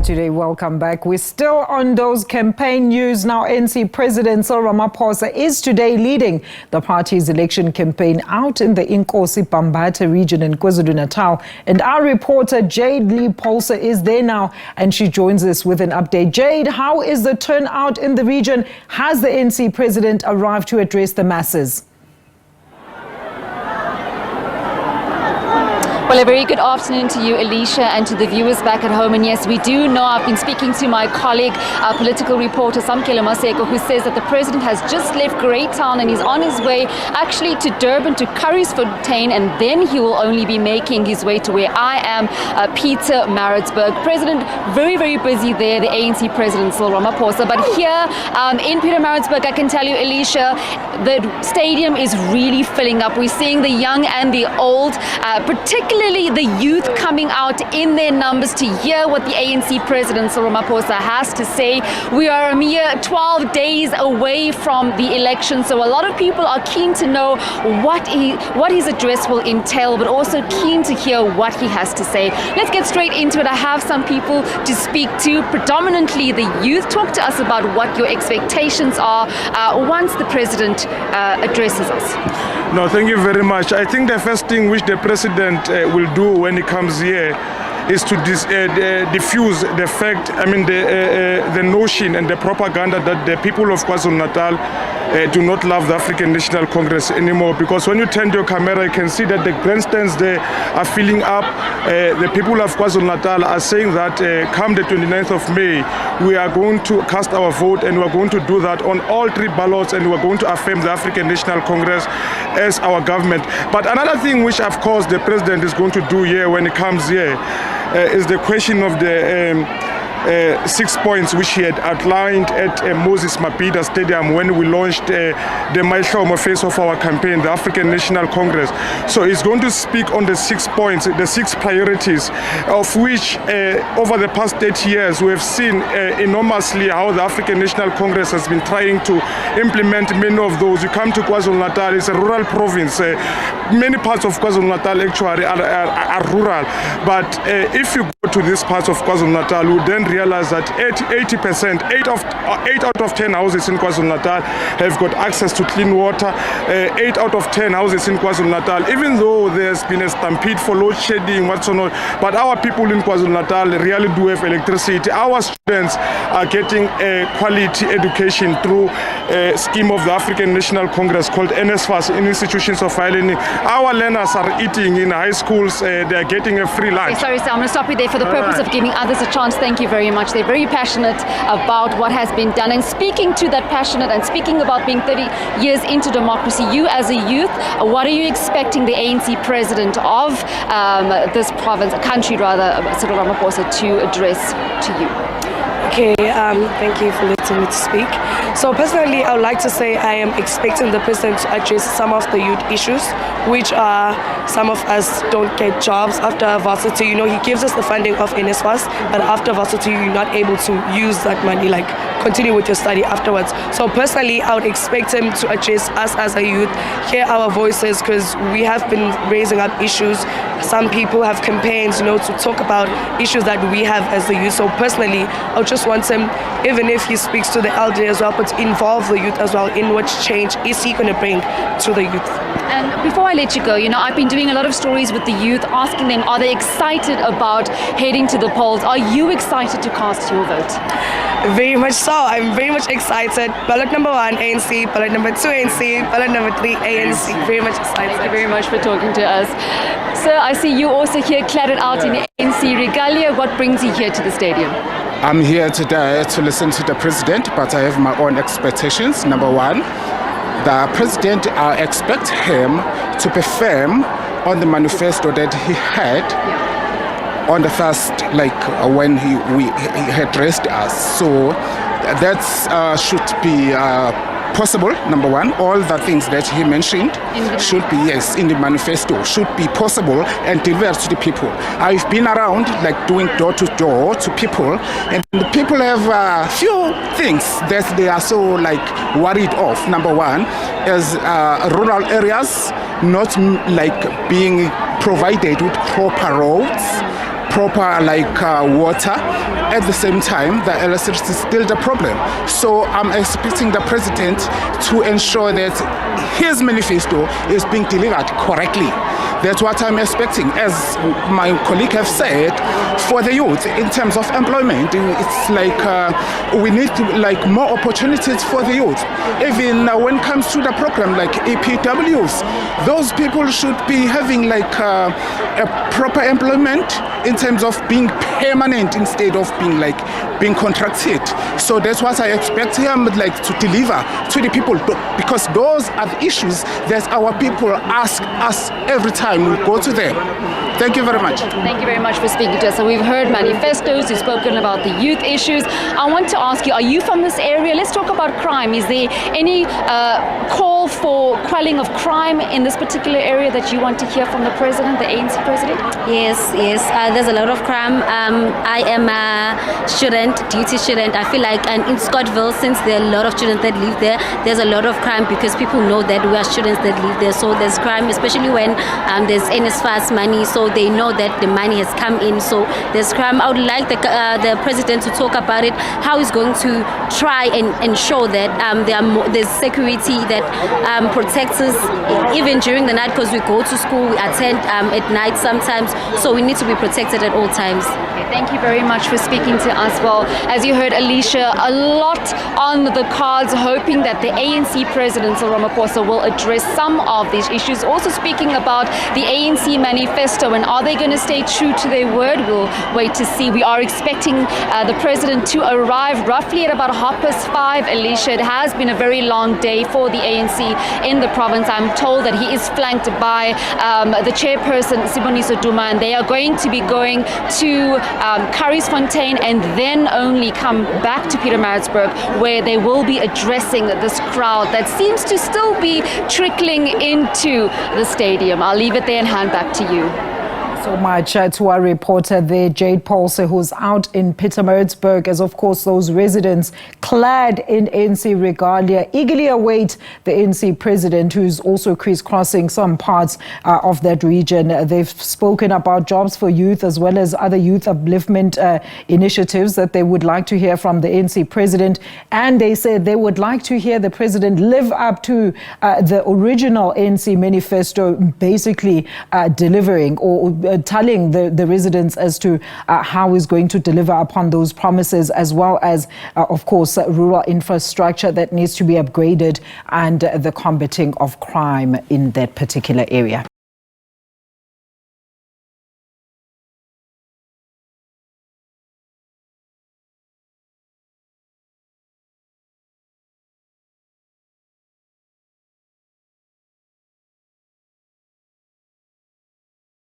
today. Welcome back. We're still on those campaign news. Now, ANC President Cyril Ramaphosa is today leading the party's election campaign out in the iNkosi Bambatha Region in KwaZulu-Natal. And our reporter, Jayed Paulse, is there now, and she joins us with an update. Jayed, how is the turnout in the region? Has the ANC President arrived to address the masses? Well, a very good afternoon to you, Alicia, and to the viewers back at home. And yes, we do know, I've been speaking to my colleague, our political reporter, Samkela Maseko, who says that the president has just left Greytown and he's on his way actually to Durban, to Curriesfontein, and then he will only be making his way to where I am, Pietermaritzburg. President, very, very busy there, the ANC President Cyril Ramaphosa. But here in Pietermaritzburg, I can tell you, Alicia, the stadium is really filling up. We're seeing the young and the old, particularly the youth coming out in their numbers to hear what the ANC President Cyril Ramaphosa has to say. We are a mere 12 days away from the election, so a lot of people are keen to know what his address will entail, but also keen to hear what he has to say. Let's get straight into it. I have some people to speak to, predominantly the youth. Talk to us about what your expectations are once the president addresses us. No, thank you very much. I think the first thing which the president will do when he comes here is to diffuse the fact, the notion and the propaganda that the people of KwaZulu-Natal do not love the African National Congress anymore. Because when you turn your camera, you can see that the grandstands there are filling up. The people of KwaZulu-Natal are saying that come the 29th of May, we are going to cast our vote, and we're going to do that on all three ballots, and we're going to affirm the African National Congress as our government. But another thing which, of course, the president is going to do here when he comes here is the question of the 6 points which he had outlined at Moses Mabhida Stadium when we launched the Maihlomo phase of our campaign, the African National Congress. So he's going to speak on the 6 points, the 6 priorities, of which over the past 30 years we have seen enormously how the African National Congress has been trying to implement many of those. You come to KwaZulu-Natal, it's a rural province. Many parts of KwaZulu-Natal actually are rural. But if you go to these parts of KwaZulu-Natal, you then realize that 80%, 8 out of 10 houses in KwaZulu-Natal have got access to clean water. 8 out of 10 houses in KwaZulu-Natal, even though there's been a stampede for load shedding, whatsoever, but our people in KwaZulu-Natal really do have electricity. Our students are getting a quality education through a scheme of the African National Congress called NSFAS, in institutions of higher learning. Our learners are eating in high schools, they're getting a free lunch. Sorry, sir, I'm going to stop you there for the purpose of giving others a chance. Thank you very much. They're very passionate about what has been done. And speaking to that passionate and speaking about being 30 years into democracy, you as a youth, what are you expecting the ANC president of this province, country rather, Cyril Ramaphosa, to address to you? Okay, thank you for letting me to speak. So personally, I would like to say I am expecting the president to address some of the youth issues, which are some of us don't get jobs after varsity. You know, he gives us the funding of NSFAS, but after varsity, you're not able to use that money, like continue with your study afterwards. So personally, I would expect him to address us as a youth, hear our voices, because we have been raising up issues. Some people have campaigns, you know, to talk about issues that we have as the youth. So personally, I would just want him, even if he speaks to the elderly as well, but to involve the youth as well in what change is he going to bring to the youth. And before I let you go, you know, I've been doing a lot of stories with the youth, asking them, are they excited about heading to the polls? Are you excited to cast your vote? Very much so. I'm very much excited. Ballot number 1, ANC. Ballot number 2, ANC. Ballot number 3, ANC. Very much excited. Thank you very much for talking to us. Sir, I see you also here cladded out in ANC regalia. What brings you here to the stadium? I'm here today to listen to the president, but I have my own expectations. Number 1, the president, I expect him to be firm on the manifesto that he had on the first, when he addressed us. So that should be possible. Number 1, all the things that he mentioned should be, yes, in the manifesto, should be possible and delivered to the people. I've been around doing door to door to people, and the people have a few things that they are so worried of. Number 1 is rural areas not being provided with proper roads, proper water. At the same time, the electricity is still the problem. So I'm expecting the president to ensure that his manifesto is being delivered correctly. That's what I'm expecting. As my colleague have said, for the youth, in terms of employment, it's we need more opportunities for the youth. Even when it comes to the program like EPWs, those people should be having a proper employment in terms of being permanent instead of being contracted. So that's what I expect him to deliver to the people, because those are the issues that our people ask us every time we go to them. Thank you very much. Thank you very much for speaking to us. So we've heard manifestos, you've spoken about the youth issues. I want to ask you, are you from this area? Let's talk about crime. Is there any call for quelling of crime in this particular area that you want to hear from the president, the ANC president? Yes. There's a lot of crime. I am a student, duty student. I feel like in Scottville, since there are a lot of students that live there, there's a lot of crime because people know that we are students that live there. So there's crime, especially when there's NSFAS money. So they know that the money has come in. So there's crime. I would like the president to talk about it, how he's going to try and ensure that there's security that protects us even during the night, because we go to school, we attend at night sometimes. So we need to be protected at all times. Okay, thank you very much for speaking to us. Well, as you heard, Alicia, a lot on the cards, hoping that the ANC President Cyril Ramaphosa will address some of these issues. Also speaking about the ANC manifesto, and are they going to stay true to their word? We'll wait to see. We are expecting the president to arrive roughly at about 5:30, Alicia. It has been a very long day for the ANC in the province. I'm told that he is flanked by the chairperson, Siboniso Duma, and they are going to be going to Curriesfontein and then only come back to Pietermaritzburg, where they will be addressing this crowd that seems to still be trickling into the stadium. I'll leave it there and hand back to you. So much to our reporter there, Jayed Paulse, who's out in Pietermaritzburg, as of course those residents clad in ANC regalia eagerly await the ANC president, who's also crisscrossing some parts of that region. They've spoken about jobs for youth as well as other youth upliftment initiatives that they would like to hear from the ANC president. And they said they would like to hear the president live up to the original ANC manifesto, basically delivering or telling the residents as to how he's going to deliver upon those promises, as well as, of course, rural infrastructure that needs to be upgraded and the combating of crime in that particular area.